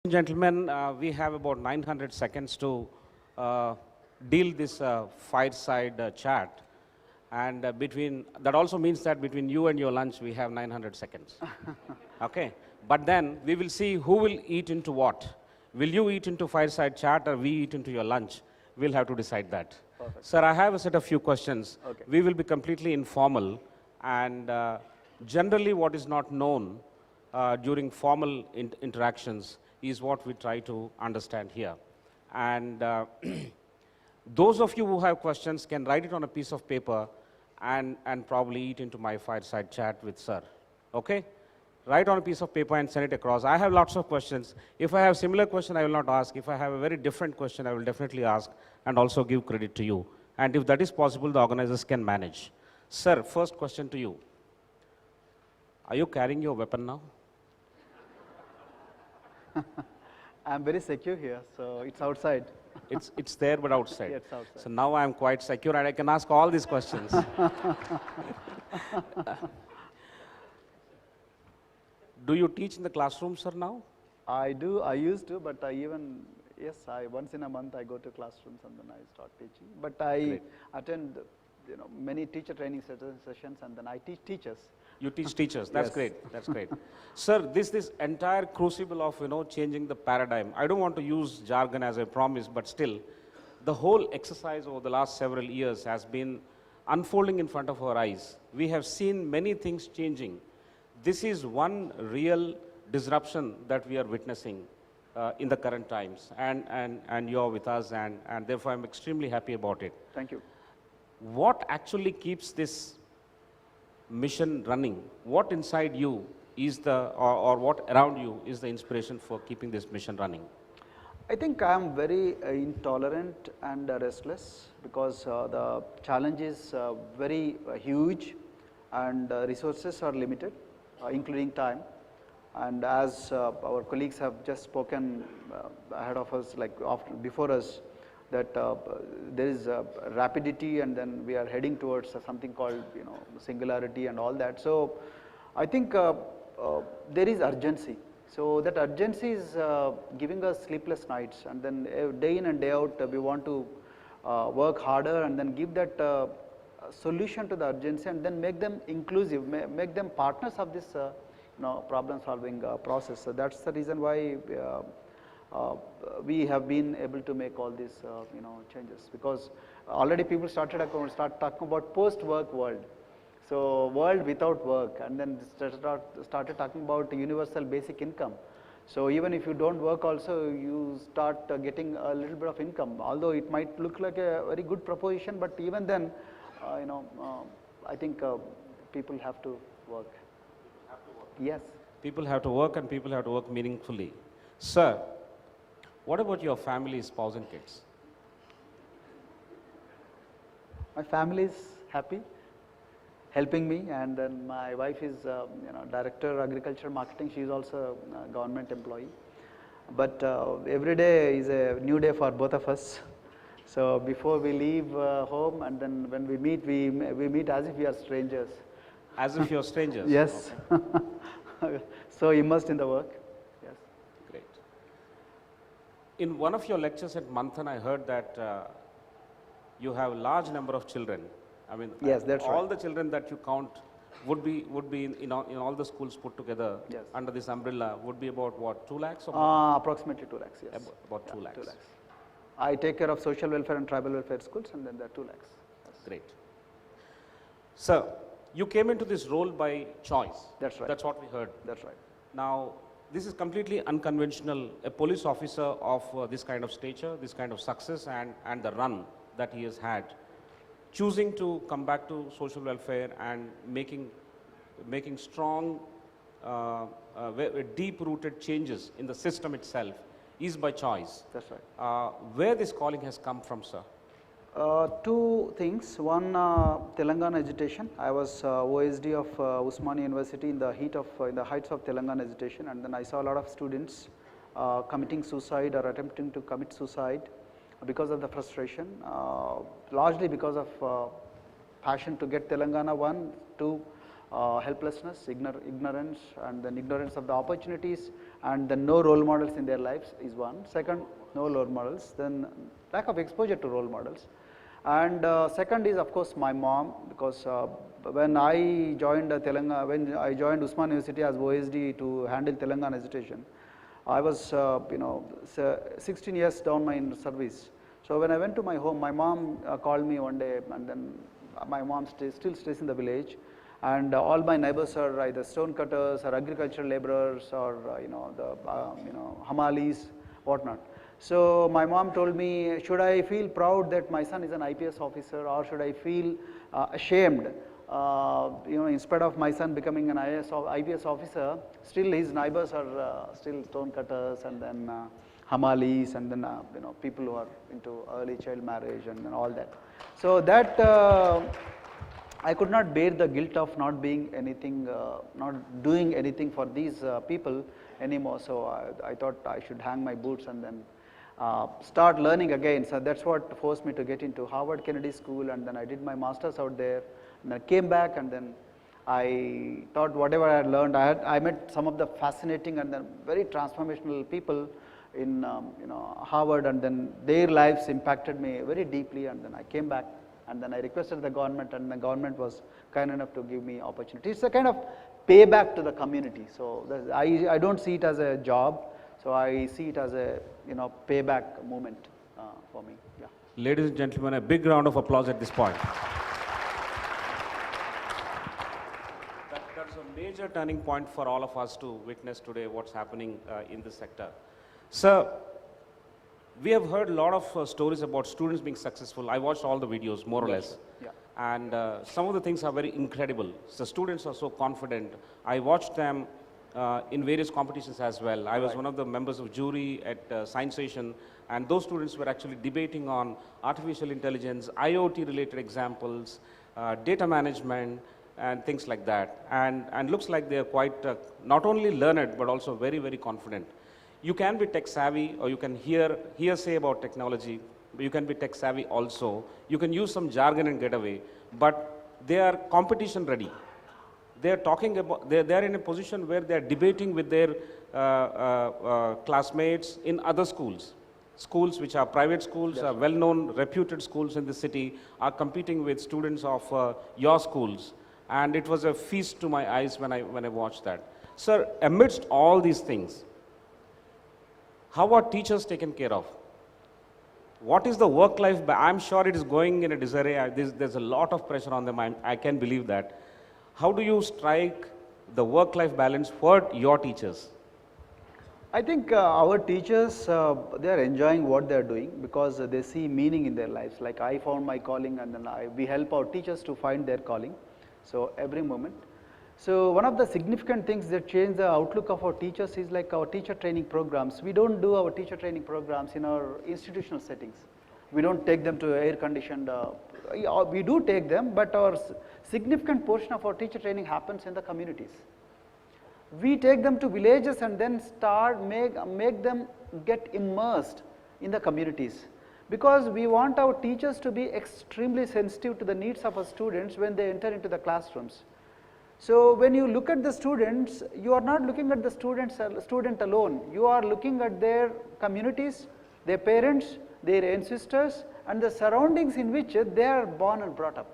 Gentlemen, we have about 900 seconds to uh, deal this fireside chat. And between that also means that between you and your lunch, we have 900 seconds. Okay? But then we will see who will eat into what. Will you eat into fireside chat or we eat into your lunch? We'll have to decide that. Perfect. Sir, I have a set of few questions. Okay. We will be completely informal and generally what is not known during formal interactions is what we try to understand here. And those of you who have questions can write it on a piece of paper and probably eat into my fireside chat with sir. Okay? Write on a piece of paper and send it across. I have lots of questions. If I have similar question, I will not ask. If I have a very different question, I will definitely ask and also give credit to you. And if that is possible, the organizers can manage. Sir, first question to you. Are you carrying your weapon now? I'm very secure here, so it's outside. It's there but outside. Yeah, it's outside. So now I'm quite secure and I can ask all these questions. Do you teach in the classroom, sir, now? I do, I used to, but yes, once in a month I go to classrooms and then I start teaching. But I Great. attend, many teacher training sessions and then I teach teachers. You teach teachers. That's Yes. great. That's great. Sir, this entire crucible of changing the paradigm. I don't want to use jargon as I promised, but still, the whole exercise over the last several years has been unfolding in front of our eyes. We have seen many things changing. This is one real disruption that we are witnessing in the current times, and you are with us, and therefore I'm extremely happy about it. Thank you. What actually keeps this mission running? What inside you is or what around you is the inspiration for keeping this mission running? I think I am very intolerant and restless because the challenge is very huge and resources are limited, including time. And as our colleagues have just spoken ahead of us, before us, that there is rapidity and then we are heading towards something called singularity and all that. So I think there is urgency. So that urgency is giving us sleepless nights, and then day in and day out we want to work harder and then give that solution to the urgency and then make them inclusive, make them partners of this problem solving process. So that's the reason why we have been able to make all these changes, because already people start talking about post-work world. So world without work, and then started talking about universal basic income. So even if you don't work also, you start getting a little bit of income, although it might look like a very good proposition, but even then I think people have to work. Yes. People have to work and people have to work meaningfully. Sir, what about your family, spouse and kids? My family is happy, helping me, and then my wife is director agriculture marketing. She is also a government employee. But every day is a new day for both of us. So before we leave home, and then when we meet, we meet as if we are strangers. As if you're strangers? Yes. Okay. So immersed in the work. Yes. Great. In one of your lectures at Manthan, I heard that you have a large number of children. I mean, yes, that's all right. the children that you count would be in all the schools put together. Yes. Under this umbrella would be about what, 2 lakhs? Or approximately 2 lakhs, yes. About 2 lakhs. 2 lakhs. I take care of social welfare and tribal welfare schools, and then there are 2 lakhs. Yes. Great. Sir, you came into this role by choice. That's right. That's what we heard. That's right. Now, this is completely unconventional. A police officer of this kind of stature, this kind of success and the run that he has had, choosing to come back to social welfare and making strong, deep-rooted changes in the system itself is by choice. That's right. Where this calling has come from, sir? 2 things. One, Telangana agitation. I was OSD of Usmania University in the heights of Telangana agitation, and then I saw a lot of students committing suicide or attempting to commit suicide because of the frustration, largely because of passion to get Telangana, one, two, helplessness, ignorance, and then ignorance of the opportunities, and then no role models in their lives is one. Second, no role models, then lack of exposure to role models. And second is of course my mom, because when I joined Telangana, when I joined Usman University as OSD to handle Telangana education, I was 16 years down my service. So when I went to my home, my mom called me one day, and then my mom still stays in the village, and all my neighbors are either stone cutters or agricultural laborers or hamalis, whatnot. So my mom told me, should I feel proud that my son is an IPS officer, or should I feel ashamed? Instead of my son becoming an IPS officer, still his neighbors are still stone cutters, and then hamalis, and then people who are into early child marriage, and then all that. So that I could not bear the guilt of not being anything, not doing anything for these people anymore. So I thought I should hang my boots and then start learning again. So that's what forced me to get into Harvard Kennedy School, and then I did my master's out there, and I came back, and then I thought whatever I had learned, I met some of the fascinating and then very transformational people in Harvard, and then their lives impacted me very deeply, and then I came back, and then I requested the government, and the government was kind enough to give me opportunity. It's a kind of payback to the community. So I don't see it as a job. So I see it as a payback moment for me. Yeah. Ladies and gentlemen, a big round of applause at this point. That's a major turning point for all of us to witness today what's happening in this sector. Sir, we have heard a lot of stories about students being successful. I watched all the videos, more or less. Yeah. And some of the things are very incredible. The students are so confident. I watched them in various competitions as well. I was one of the members of jury at Sciencesation, and those students were actually debating on artificial intelligence, IoT related examples, data management, and things like that. And looks like they are quite not only learned, but also very, very confident. You can be tech savvy, or you can hear say about technology, but you can be tech savvy also. You can use some jargon and get away, but they are competition ready. They are talking about, they are in a position where they are debating with their classmates in other schools. Schools which are private schools, are well-known, reputed schools in the city, are competing with students of your schools. And it was a feast to my eyes when I watched that. Sir, amidst all these things, how are teachers taken care of? What is the work-life? I'm sure it is going in a disarray. There's a lot of pressure on them. I can believe that. How do you strike the work-life balance for your teachers? I think our teachers, they are enjoying what they are doing because they see meaning in their lives. Like I found my calling, and then we help our teachers to find their calling. So every moment. So one of the significant things that change the outlook of our teachers is like our teacher training programs. We don't do our teacher training programs in our institutional settings. We don't take them to air conditioned, we do take them, but our significant portion of our teacher training happens in the communities. We take them to villages and then make them get immersed in the communities, because we want our teachers to be extremely sensitive to the needs of our students when they enter into the classrooms. So when you look at the students, you are not looking at the student alone. You are looking at their communities, their parents, their ancestors, and the surroundings in which they are born and brought up.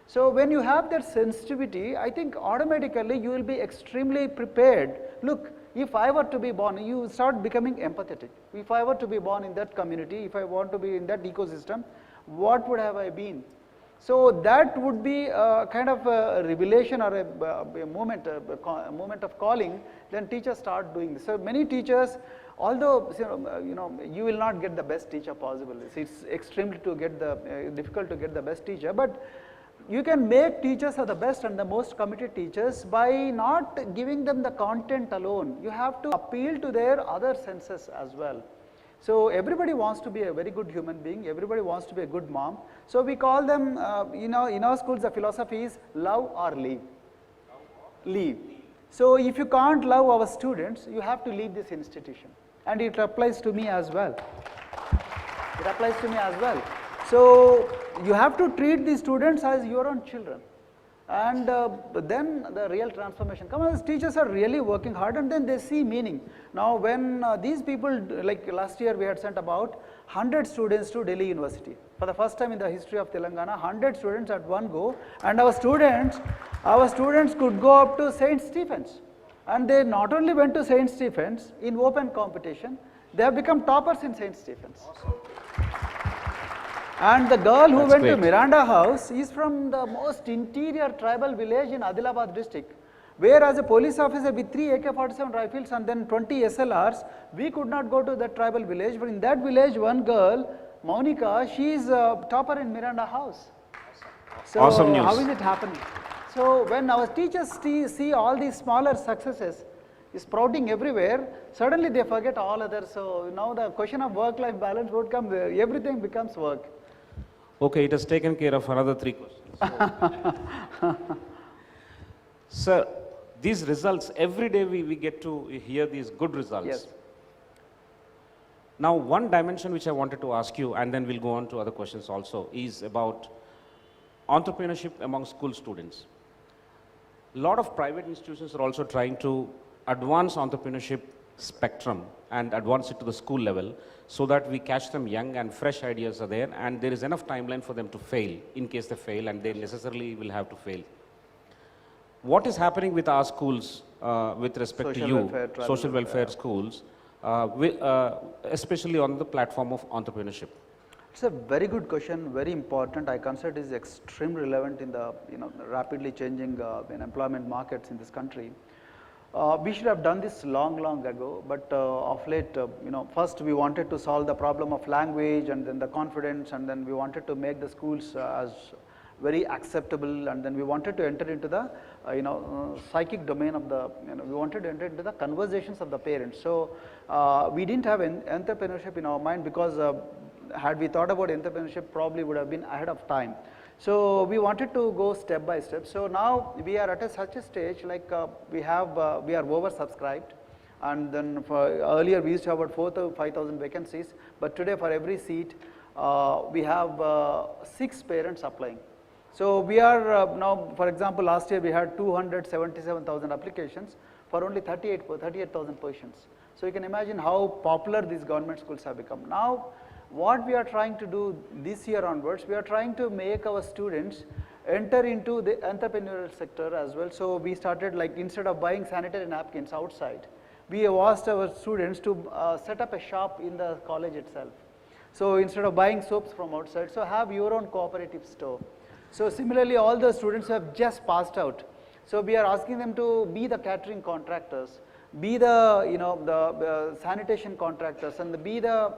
So when you have that sensitivity, I think automatically you will be extremely prepared. Look, if I were to be born, you start becoming empathetic. If I were to be born in that community, if I want to be in that ecosystem, what would have I been? So that would be a kind of a revelation or a moment of calling. Then teachers start doing this. So many teachers, although you will not get the best teacher possible. It's extremely difficult to get the best teacher, but you can make teachers are the best and the most committed teachers by not giving them the content alone. You have to appeal to their other senses as well. So everybody wants to be a very good human being, everybody wants to be a good mom. So we call them, in our schools the philosophy is love or leave. Leave. So if you can't love our students, you have to leave this institution. And it applies to me as well. It applies to me as well. So you have to treat these students as your own children. And then the real transformation comes. Teachers are really working hard, and then they see meaning. Now when these people, like last year we had sent about 100 students to Delhi University. For the first time in the history of Telangana, 100 students at one go, and our students could go up to St. Stephen's. And they not only went to St. Stephen's in open competition, they have become toppers in St. Stephen's. Awesome. And the girl who went to Miranda House is from the most interior tribal village in Adilabad district, where as a police officer with 3 AK-47 rifles and then 20 SLRs, we could not go to that tribal village, but in that village one girl, Monica, she is a topper in Miranda House. So awesome news. How is it happening? So when our teachers see all these smaller successes sprouting everywhere, suddenly they forget all others. So now the question of work-life balance would come, everything becomes work. Okay, it has taken care of another 3 questions. Sir, these results, every day we get to hear these good results. Yes. Now, one dimension which I wanted to ask you, and then we'll go on to other questions also, is about entrepreneurship among school students. A lot of private institutions are also trying to advance entrepreneurship spectrum and advance it to the school level so that we catch them young and fresh ideas are there and there is enough timeline for them to fail in case they fail, and they necessarily will have to fail. What is happening with our schools with respect to you, social welfare schools, especially on the platform of entrepreneurship? It's a very good question, very important. I consider it is extremely relevant in the rapidly changing employment markets in this country. We should have done this long ago, but of late, first we wanted to solve the problem of language and then the confidence, and then we wanted to make the schools as very acceptable, and then we wanted to enter into the psychic domain of the, we wanted to enter into the conversations of the parents. So we didn't have entrepreneurship in our mind, because had we thought about entrepreneurship, probably would have been ahead of time. So we wanted to go step by step. So now we are at such a stage, like we are oversubscribed, and then earlier we used to have about 4,000 to 5,000 vacancies, but today for every seat we have 6 parents applying. So we are now, for example, last year we had 277,000 applications for only 38,000 positions. So you can imagine how popular these government schools have become. Now what we are trying to do this year onwards, we are trying to make our students enter into the entrepreneurial sector as well. So we started, like, instead of buying sanitary napkins outside, we have asked our students to set up a shop in the college itself. So instead of buying soaps from outside, so have your own cooperative store. So similarly, all the students who have just passed out, so we are asking them to be the catering contractors, be the the sanitation contractors, and be the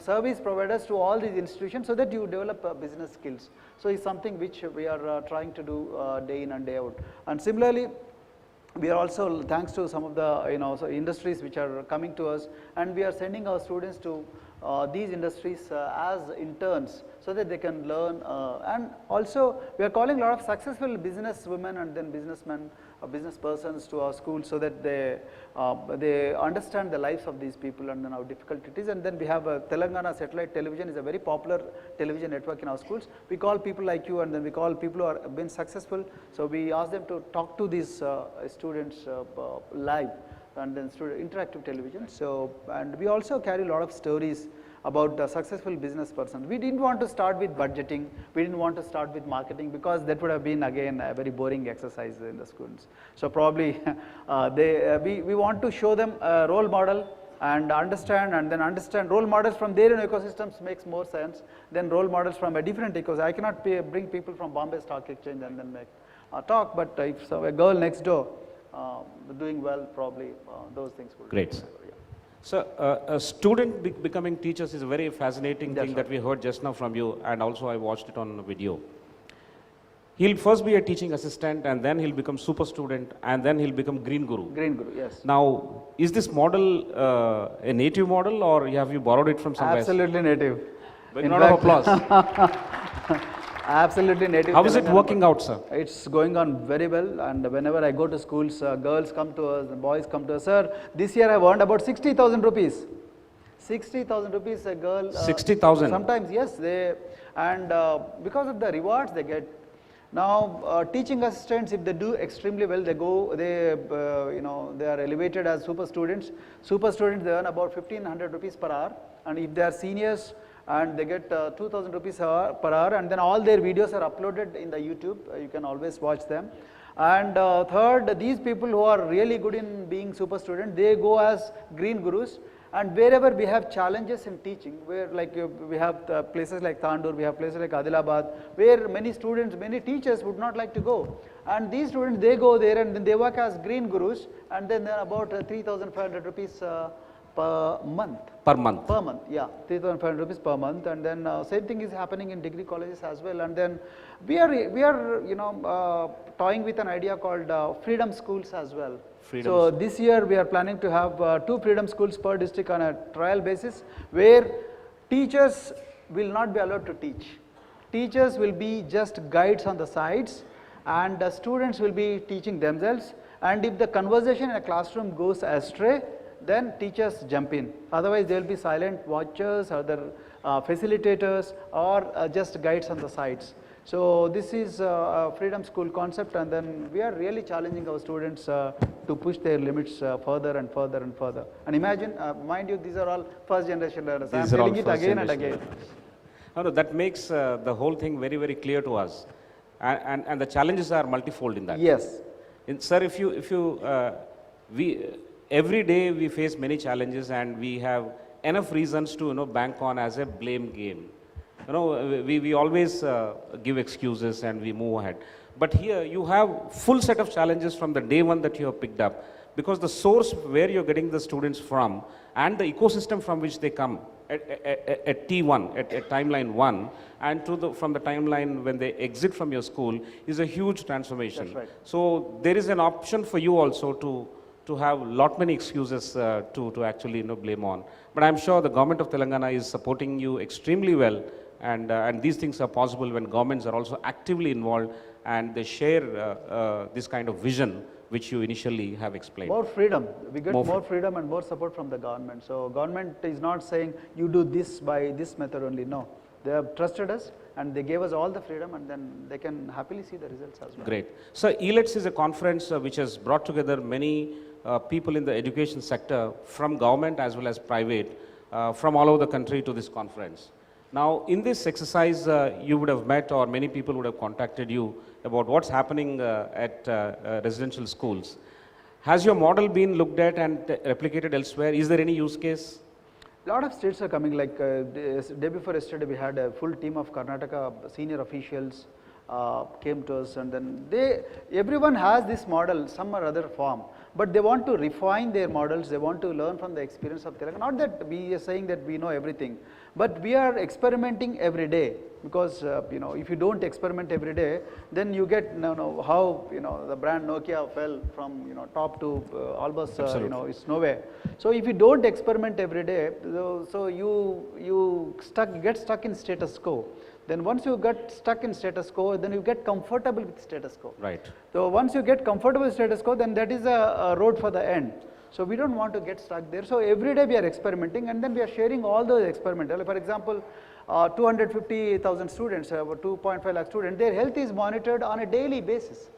service providers to all these institutions, so that you develop business skills. So it's something which we are trying to do day in and day out. And similarly, we are also, thanks to some of the industries which are coming to us, and we are sending our students to these industries as interns, so that they can learn, and also we are calling a lot of successful business women and then businessmen, business persons to our schools, so that they understand the lives of these people and then how difficult it is. And then we have Telangana Satellite Television is a very popular television network in our schools. We call people like you, and then we call people who have been successful. So we ask them to talk to these students live, and then interactive television. So, and we also carry a lot of stories about a successful business person. We didn't want to start with budgeting, we didn't want to start with marketing, because that would have been again a very boring exercise in the schools. So probably we want to show them a role model and understand role models from their own ecosystems makes more sense than role models from a different ecosystem. I cannot bring people from Bombay Stock Exchange and then make a talk, but if a girl next door doing well, probably those things will. Great. So, a student becoming teachers is a very fascinating thing that we heard just now from you, and also I watched it on video. He'll first be a teaching assistant, and then he'll become super student, and then he'll become green guru. Green guru, yes. Now, is this model a native model, or have you borrowed it from somewhere? Absolutely native. Very round of applause. Absolutely native. How is it working out, sir? It's going on very well, and whenever I go to schools, girls come to us, boys come to us. Sir, this year I've earned about 60,000 rupees. 60,000 rupees a girl. 60,000? Sometimes, yes. And because of the rewards they get, Now, teaching assistants, if they do extremely well, they go, they are elevated as super students. Super students, they earn about 1500 rupees per hour, and if they are seniors, and they get 2000 rupees per hour, and then all their videos are uploaded in the YouTube. You can always watch them. And third, these people who are really good in being super student, they go as green gurus. And wherever we have challenges in teaching, where like we have places like Tandur, we have places like Adilabad, where many students, many teachers would not like to go. And these students, they go there and then they work as green gurus, and then they're about 3,500 rupees per month. Per month? Per month, yeah, 3,500 rupees per month. And then same thing is happening in degree colleges as well. And then we are toying with an idea called freedom schools as well. So this year we are planning to have 2 freedom schools per district on a trial basis, where teachers will not be allowed to teach. Teachers will be just guides on the sides, and the students will be teaching themselves. And if the conversation in a classroom goes astray, then teachers jump in. Otherwise, they will be silent watchers, other facilitators, or just guides on the sides. So this is a freedom school concept, and then we are really challenging our students to push their limits further and further and further. And imagine, mind you, these are all first generation learners. I am telling it again and again. No, that makes the whole thing very, very clear to us. And the challenges are multifold in that. Yes. Sir, every day we face many challenges, and we have enough reasons to bank on as a blame game. We always give excuses and we move ahead. But here you have full set of challenges from the day one that you have picked up, because the source where you're getting the students from and the ecosystem from which they come at T1, at timeline 1, and from the timeline when they exit from your school is a huge transformation. That's right. So there is an option for you also to have lot many excuses to actually blame on. But I'm sure the government of Telangana is supporting you extremely well, and these things are possible when governments are also actively involved and they share this kind of vision which you initially have explained. More freedom. We get more freedom and more support from the government. So government is not saying you do this by this method only. No, they have trusted us and they gave us all the freedom, and then they can happily see the results as well. Great. So ELETS is a conference which has brought together many people in the education sector, from government as well as private, from all over the country to this conference. Now, in this exercise, you would have met, or many people would have contacted you about what's happening at residential schools. Has your model been looked at and replicated elsewhere? Is there any use case? A lot of states are coming, like day before yesterday we had a full team of Karnataka senior officials came to us, and then everyone has this model, some or other form, but they want to refine their models, they want to learn from the experience of Telangana. Not that we are saying that we know everything, but we are experimenting every day, because if you don't experiment every day, then you get how the brand Nokia fell from top to almost it's nowhere. So if you don't experiment every day, so you get stuck in status quo. Then once you get stuck in status quo, then you get comfortable with status quo. Right. So once you get comfortable with status quo, then that is a road for the end. So we don't want to get stuck there. So every day we are experimenting, and then we are sharing all those experiments. For example, 250,000 students, 2.5 lakh students, their health is monitored on a daily basis.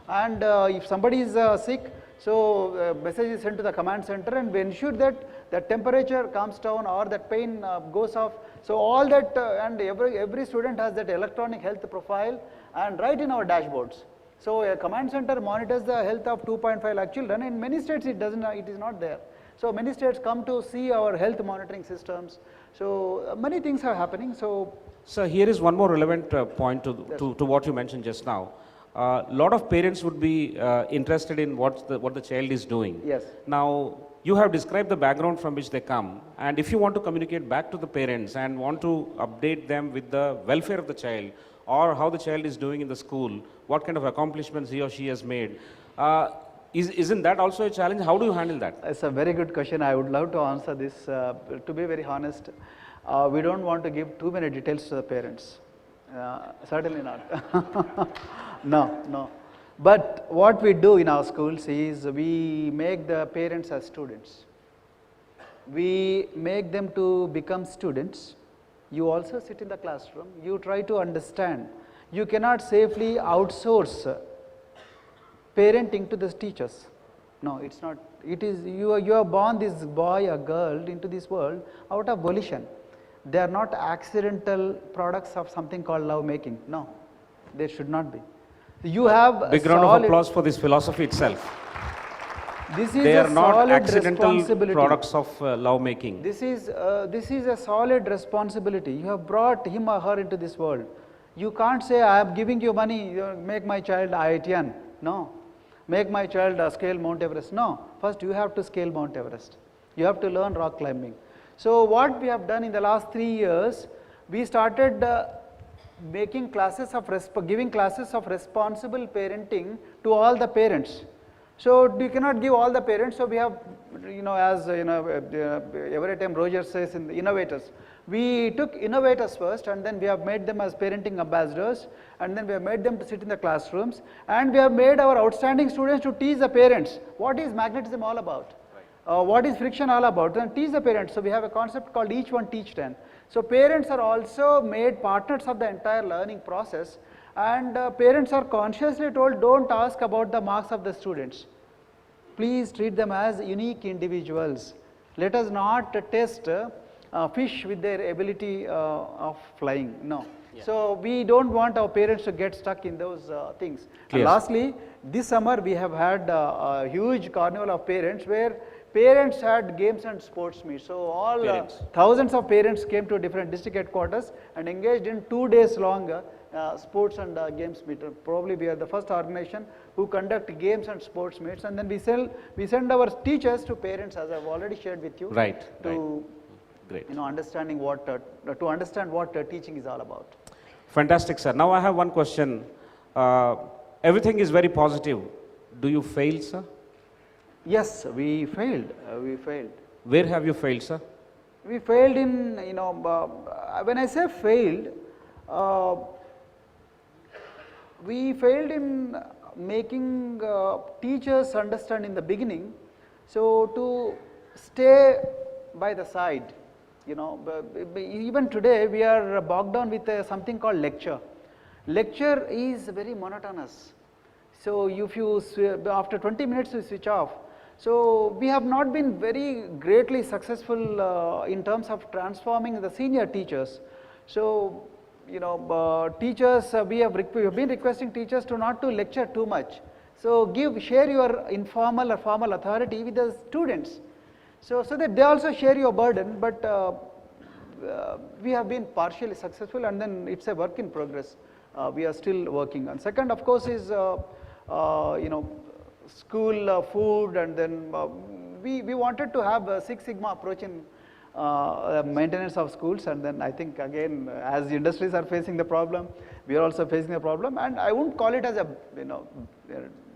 And if somebody is sick, so message is sent to the command center, and we ensure that the temperature comes down or that pain goes off. So all that, and every student has that electronic health profile and right in our dashboards. So a command center monitors the health of 2.5 lakh children. In many states it is not there. So many states come to see our health monitoring systems. So many things are happening. So here is one more relevant point to what you mentioned just now. A lot of parents would be interested in what the child is doing. Yes. Now, you have described the background from which they come, and if you want to communicate back to the parents and want to update them with the welfare of the child, or how the child is doing in the school, what kind of accomplishments he or she has made, isn't that also a challenge? How do you handle that? It's a very good question. I would love to answer this. To be very honest, we don't want to give too many details to the parents. Certainly not. No. But what we do in our schools is we make the parents as students. We make them to become students. You also sit in the classroom. You try to understand. You cannot safely outsource parenting to the teachers. No, it's not. It is you are born this boy or girl into this world out of volition. They are not accidental products of something called love making. No, they should not be. You have Big round of applause for this philosophy itself. This is They a are not solid accidental responsibility. products of love making. This is a solid responsibility. You have brought him or her into this world. You can't say, I am giving you money, make my child IITian. No. Make my child scale Mount Everest. No. First you have to scale Mount Everest. You have to learn rock climbing. So what we have done in the last 3 years, we started giving classes of responsible parenting to all the parents. So you cannot give all the parents. So we have, as every time Roger says in the innovators, we took innovators first, and then we have made them as parenting ambassadors, and then we have made them to sit in the classrooms, and we have made our outstanding students to teach the parents what is magnetism all about, what is friction all about, and teach the parents. So we have a concept called each one teach 10. So parents are also made partners of the entire learning process, and parents are consciously told, don't ask about the marks of the students. Please treat them as unique individuals. Let us not test fish with their ability of flying. No. Yeah. So we don't want our parents to get stuck in those things. And lastly, this summer we have had a huge carnival of parents where parents had games and sports meets. So all thousands of parents came to different district headquarters and engaged in 2 days long sports and games meet. Probably we are the first organization who conduct games and sports meets, and then we send our teachers to parents, as I've already shared with you. Right. To understand what teaching is all about. Fantastic, sir. Now I have one question. Everything is very positive. Do you fail, sir? Yes, we failed. Where have you failed, sir? We failed in, when I say failed, we failed in making teachers understand in the beginning. So to stay by the side, even today we are bogged down with something called lecture. Lecture is very monotonous. So if you, after 20 minutes you switch off. So we have not been very greatly successful in terms of transforming the senior teachers. So, teachers, we have been requesting teachers to not to lecture too much. So share your informal or formal authority with the students. So that they also share your burden, but we have been partially successful, and then it's a work in progress. We are still working on. Second, of course, is school food, and then we wanted to have a Six Sigma approach in maintenance of schools, and then I think again, as the industries are facing the problem, we are also facing the problem, and I won't call it as a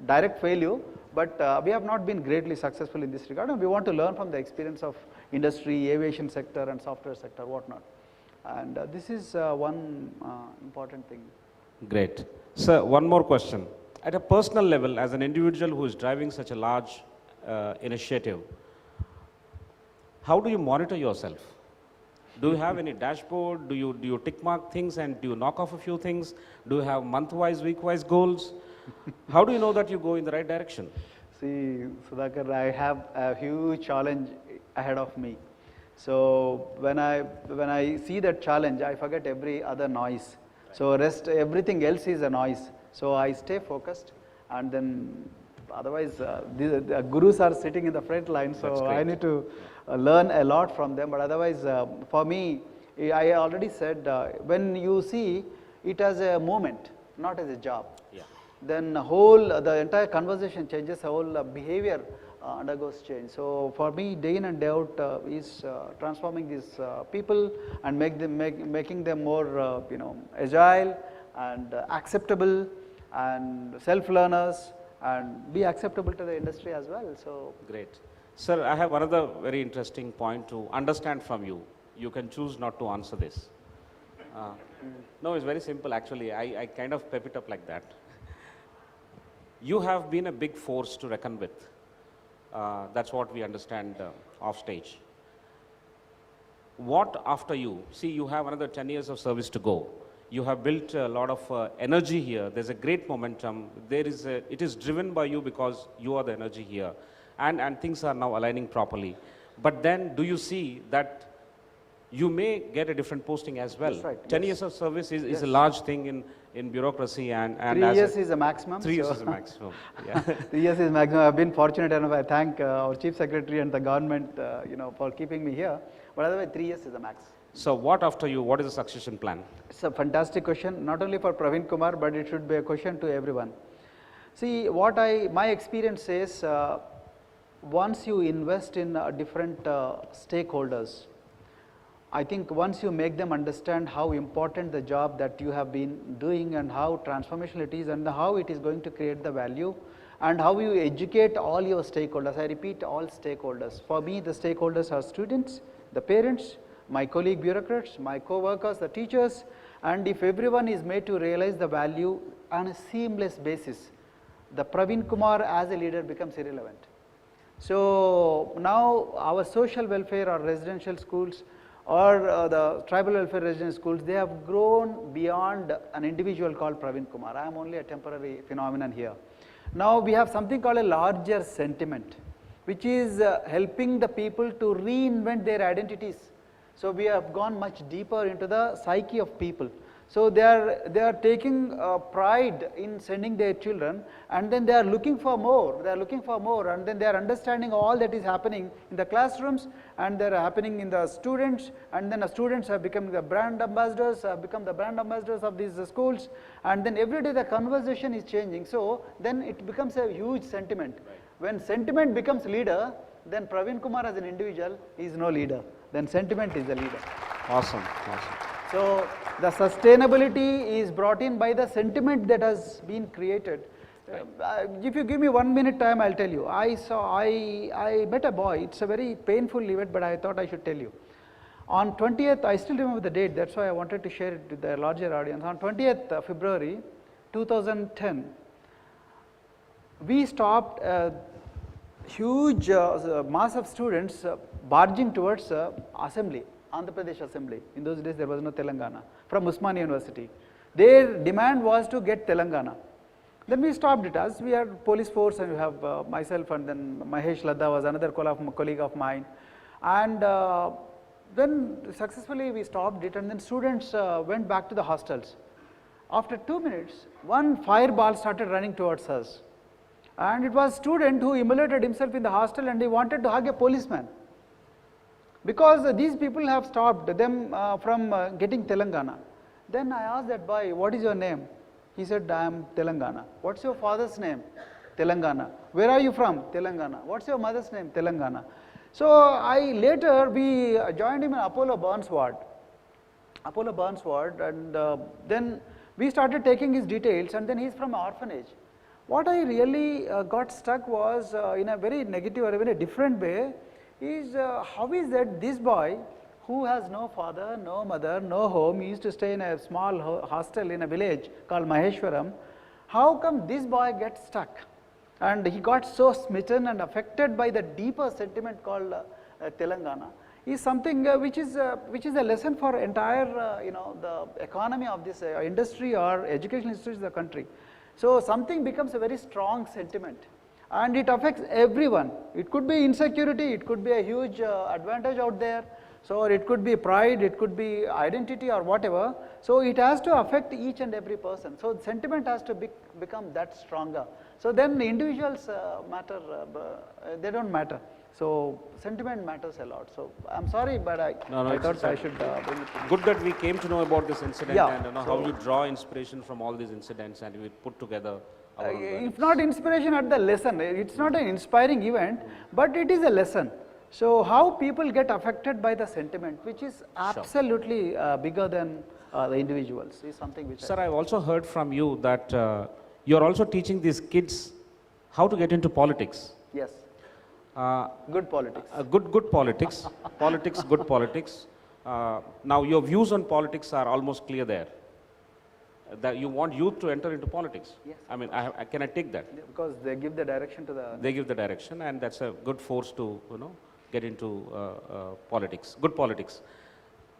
direct failure, but we have not been greatly successful in this regard, and we want to learn from the experience of industry, aviation sector and software sector, whatnot. And this is one important thing. Great. Sir, one more question. At a personal level, as an individual who is driving such a large initiative, how do you monitor yourself? Do you have any dashboard? Do you tick mark things and do you knock off a few things? Do you have month-wise, week-wise goals? How do you know that you go in the right direction? See, Sudhakar, I have a huge challenge ahead of me. So when I see that challenge, I forget every other noise. So everything else is a noise. So I stay focused, and then otherwise the gurus are sitting in the front line, so I need to learn a lot from them. But otherwise, for me, I already said, when you see it as a movement, not as a job, then the entire conversation changes, the whole behavior undergoes change. So for me, day in and day out is transforming these people and making them more agile and acceptable and self-learners, and be acceptable to the industry as well. So great. Sir, I have another very interesting point to understand from you. You can choose not to answer this. No, it's very simple actually. I kind of pep it up like that. You have been a big force to reckon with. That's what we understand off stage. What after you? See, you have another 10 years of service to go. You have built a lot of energy here. There's a great momentum. It is driven by you because you are the energy here. And things are now aligning properly. But then do you see that you may get a different posting as well? That's right, 10 yes. years of service is Yes. a large thing in bureaucracy and 3 as years is the maximum. 3 years so- is the maximum. Yeah. 3 years is maximum. I've been fortunate enough. I thank our Chief Secretary and the government, for keeping me here. But otherwise, 3 years is the max. So what after you? What is the succession plan? It's a fantastic question, not only for Praveen Kumar, but it should be a question to everyone. See, my experience says, once you invest in different stakeholders, I think once you make them understand how important the job that you have been doing and how transformational it is and how it is going to create the value and how you educate all your stakeholders. I repeat, all stakeholders. For me, the stakeholders are students, the parents, my colleague bureaucrats, my co-workers, the teachers, and if everyone is made to realize the value on a seamless basis, the Praveen Kumar as a leader becomes irrelevant. So now our social welfare or residential schools or the tribal welfare residential schools, they have grown beyond an individual called Praveen Kumar. I am only a temporary phenomenon here. Now we have something called a larger sentiment, which is helping the people to reinvent their identities. So we have gone much deeper into the psyche of people. So they are taking pride in sending their children, and then they are looking for more. They are looking for more, and then they are understanding all that is happening in the classrooms, and they are happening in the students, and then the students have become the brand ambassadors, of these schools, and then every day the conversation is changing. So then it becomes a huge sentiment. When sentiment becomes leader, then Praveen Kumar as an individual is no leader. Then sentiment is the leader. Awesome, awesome. So the sustainability is brought in by the sentiment that has been created. If you give me 1 minute time, I'll tell you. I met a boy. It's a very painful event, but I thought I should tell you. On 20th, I still remember the date. That's why I wanted to share it with the larger audience. On 20th February 2010, we stopped a huge mass of students barging towards assembly. Andhra Pradesh Assembly. In those days there was no Telangana, from Usmania University. Their demand was to get Telangana. Then we stopped it as we had police force, and we have myself, and then Mahesh Ladda was another colleague of mine. And then successfully we stopped it, and then students went back to the hostels. After 2 minutes, one fireball started running towards us. And it was a student who immolated himself in the hostel, and he wanted to hug a policeman. Because these people have stopped them from getting Telangana. Then I asked that boy, what is your name? He said, I am Telangana. What's your father's name? Telangana. Where are you from? Telangana. What's your mother's name? Telangana. So later we joined him in Apollo Burns ward. And then we started taking his details, and then he's from an orphanage. What I really got stuck was in a very negative or even a different way is how is that this boy who has no father, no mother, no home, he used to stay in a small hostel in a village called Maheshwaram, how come this boy gets stuck? And he got so smitten and affected by the deeper sentiment called Telangana is something which is a lesson for entire the economy of this industry or educational institutions of the country. So something becomes a very strong sentiment, and it affects everyone. It could be insecurity, it could be a huge advantage out there, so it could be pride, it could be identity or whatever. So it has to affect each and every person. So sentiment has to become that stronger. So then the individuals matter, they don't matter. So sentiment matters a lot. So I'm sorry, but I thought I should bring it. Good that we came to know about this incident, Yeah, and how you draw inspiration from all these incidents, and we put together our if not inspiration at the lesson, it's not an inspiring event, but it is a lesson. So how people get affected by the sentiment, which is absolutely bigger than the individuals, is something which Sir, I've also heard from you that you're also teaching these kids how to get into politics. Yes, Uh, good politics. good politics, good politics. Now your views on politics are almost clear there. That you want youth to enter into politics. Yes. I mean, can I take that? Because they give the direction to the... They give the direction, and that's a good force to get into politics. Good politics.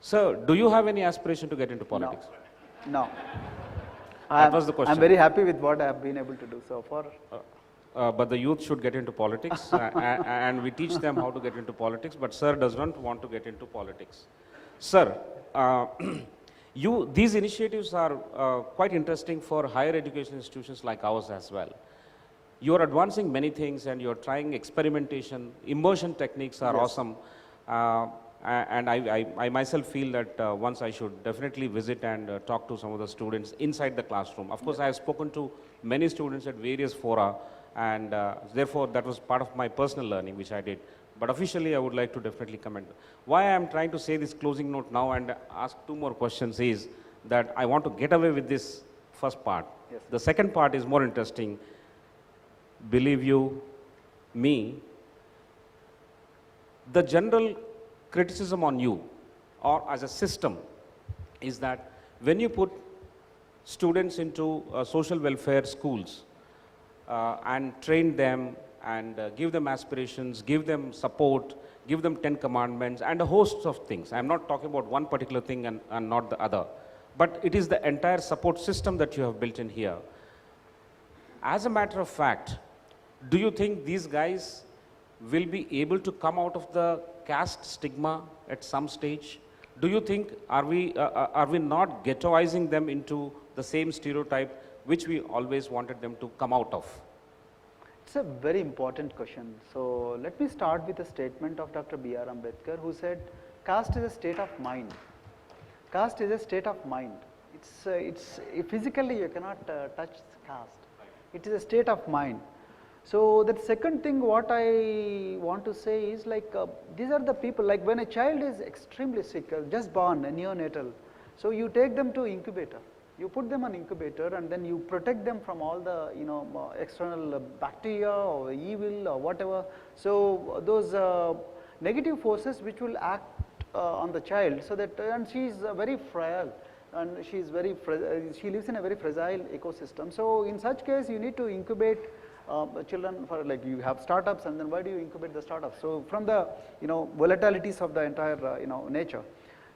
Sir, do you have any aspiration to get into politics? No. That was the question. I'm very happy with what I have been able to do so far. But the youth should get into politics, and we teach them how to get into politics, but sir does not want to get into politics. Sir, these initiatives are quite interesting for higher education institutions like ours as well. You are advancing many things and you're trying experimentation, immersion techniques are awesome. And I myself feel that once I should definitely visit and talk to some of the students inside the classroom. Of course, I have spoken to many students at various fora, and therefore that was part of my personal learning which I did. But officially I would like to definitely comment. Why I am trying to say this closing note now and ask two more questions is that I want to get away with this first part. Yes. The second part is more interesting. Believe you me, the general criticism on you or as a system is that when you put students into social welfare schools and train them and give them aspirations, give them support, give them 10 commandments and a host of things. I'm not talking about one particular thing and not the other, but it is the entire support system that you have built in here. As a matter of fact, do you think these guys will be able to come out of the caste stigma at some stage? Do you think, are we not ghettoizing them into the same stereotype which we always wanted them to come out of? It's a very important question. So let me start with a statement of Dr. B.R. Ambedkar, who said, caste is a state of mind. Caste is a state of mind. It's physically you cannot touch caste. It is a state of mind. So the second thing what I want to say is like these are the people, like when a child is extremely sick, just born, a neonatal, so you take them to incubator. You put them on incubator and then you protect them from all the external bacteria or evil or whatever. So those negative forces which will act on the child, so that and she is very frail and she lives in a very fragile ecosystem. So in such case you need to incubate children for, like, you have startups, and then why do you incubate the startups? So from the volatilities of the entire nature.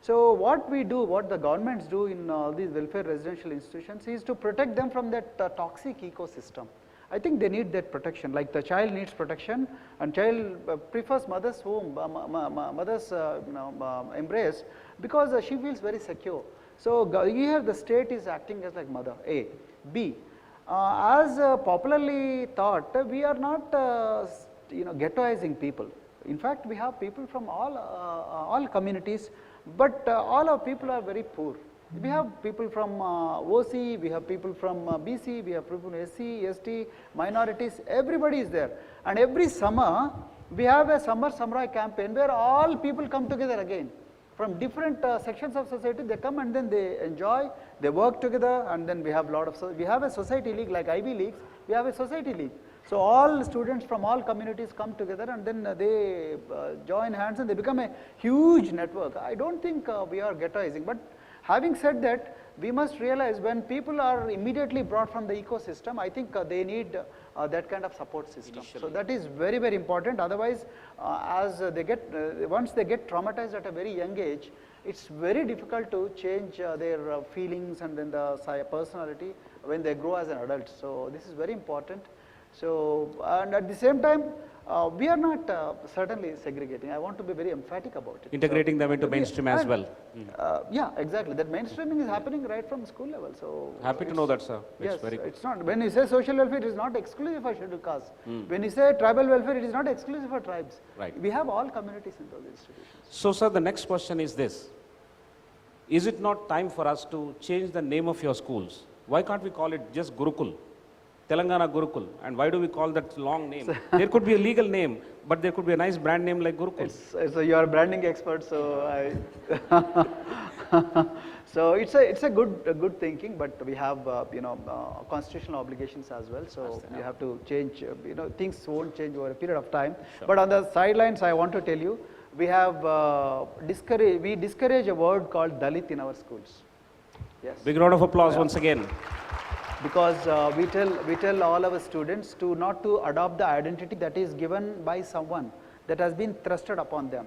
So what we do, what the governments do in these welfare residential institutions is to protect them from that toxic ecosystem. I think they need that protection, like the child needs protection, and child prefers mother's home, mother's embrace, because she feels very secure. So here the state is acting as like mother, A. B, as popularly thought, we are not ghettoizing people. In fact, we have people from all communities, but all our people are very poor. We have people from OC, we have people from BC, we have people from SC, ST, minorities, everybody is there. And every summer, we have a summer samurai campaign where all people come together again. From different sections of society, they come and then they enjoy, they work together, and then we have we have a society league like Ivy Leagues, we have a society league. So all students from all communities come together and then they join hands and they become a huge network. I don't think we are ghettoizing, but having said that, we must realize when people are immediately brought from the ecosystem, I think they need that kind of support system. Initially. So that is very, very important. Otherwise, as they get, once they get traumatized at a very young age, it's very difficult to change their feelings and then the personality when they grow as an adult. So this is very important. So, and at the same time, we are not certainly segregating. I want to be very emphatic about it. Integrating them into mainstream as well. Yeah, exactly. That mainstreaming is happening right from school level. So happy to know that, sir. Yes, it's very good. It's not. When you say social welfare, it is not exclusive for scheduled castes. When you say tribal welfare, it is not exclusive for tribes. Right. We have all communities in those institutions. So, sir, the next question is this: is it not time for us to change the name of your schools? Why can't we call it just Gurukul? Telangana Gurukul, and why do we call that long name? There could be a legal name, but there could be a nice brand name like Gurukul. So you are a branding expert, so so it's a good thinking, but we have constitutional obligations as well. So you have to change. Things won't change over a period of time. Sure. But on the sidelines, I want to tell you, we have we discourage a word called Dalit in our schools. Yes. Big round of applause once again. Because we tell all our students not to adopt the identity that is given by someone that has been thrusted upon them.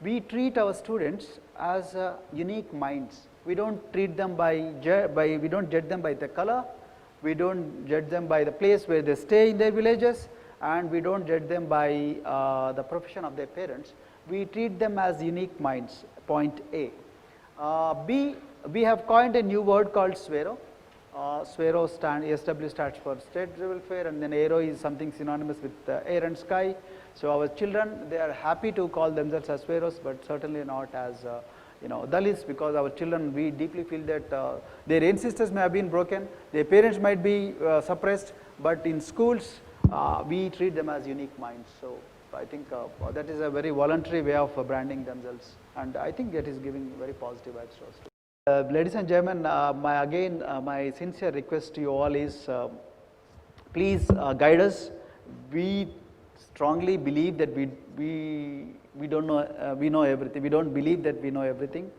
We treat our students as unique minds. We don't treat them we don't judge them by the color, we don't judge them by the place where they stay in their villages, and we don't judge them by the profession of their parents. We treat them as unique minds, point A. B, we have coined a new word called SWERO. SWERO SW stands for State Welfare, and then Aero is something synonymous with air and sky. So our children, they are happy to call themselves as SWEROs, but certainly not as Dalits, because our children, we deeply feel that their ancestors may have been broken, their parents might be suppressed, but in schools, we treat them as unique minds. So I think that is a very voluntary way of branding themselves, and I think it is giving very positive vibes to us. Ladies and gentlemen, my sincere request to you all is, please guide us. We strongly believe that we don't know, we know everything. We don't believe that we know everything.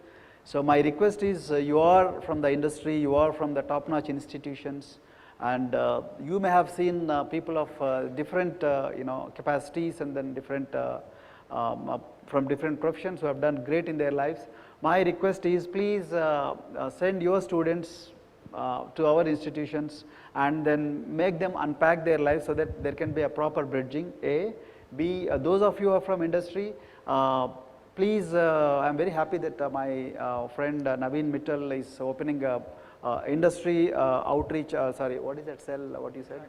So my request is, you are from the industry, you are from the top-notch institutions, and you may have seen people of different capacities, and then different from different professions who have done great in their lives. My request is, please send your students to our institutions, and then make them unpack their lives so that there can be a proper bridging, A. B, those of you who are from industry, please, I am very happy that my friend Naveen Mittal is opening a industry outreach, sorry, what is that cell, what you said?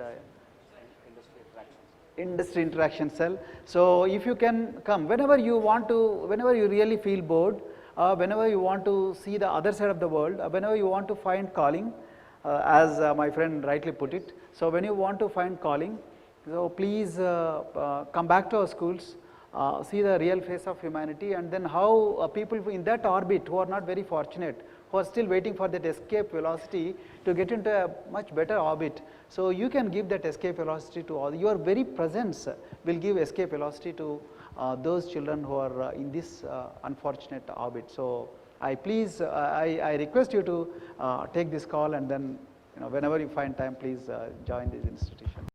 Industry interaction cell. So if you can come, whenever you want to, whenever you really feel bored, whenever you want to see the other side of the world, whenever you want to find calling, as my friend rightly put it. So when you want to find calling, so please come back to our schools, see the real face of humanity, and then how people in that orbit who are not very fortunate, who are still waiting for that escape velocity to get into a much better orbit. So you can give that escape velocity to all. Your very presence will give escape velocity to those children who are in this unfortunate orbit. So I request you to take this call, and then whenever you find time, please join this institution.